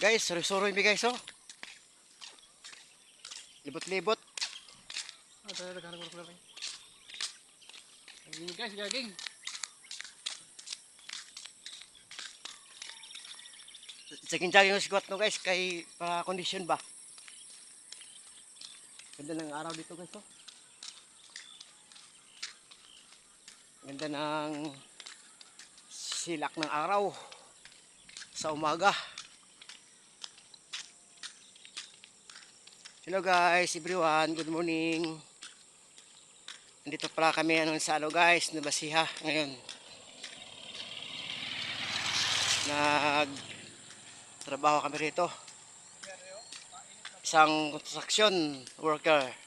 Guys, suri-suri mi guys oh. Libot-libot. Guys, gaging. Saging-saging yung squat no guys, kay para condition ba. Ganda ng araw dito guys oh. Ganda ng silak ng araw sa umaga. Hello guys, everyone, good morning. Nandito pala kami sa guys, Nabasiha ngayon. Nag trabaho kami rito. Isang construction worker.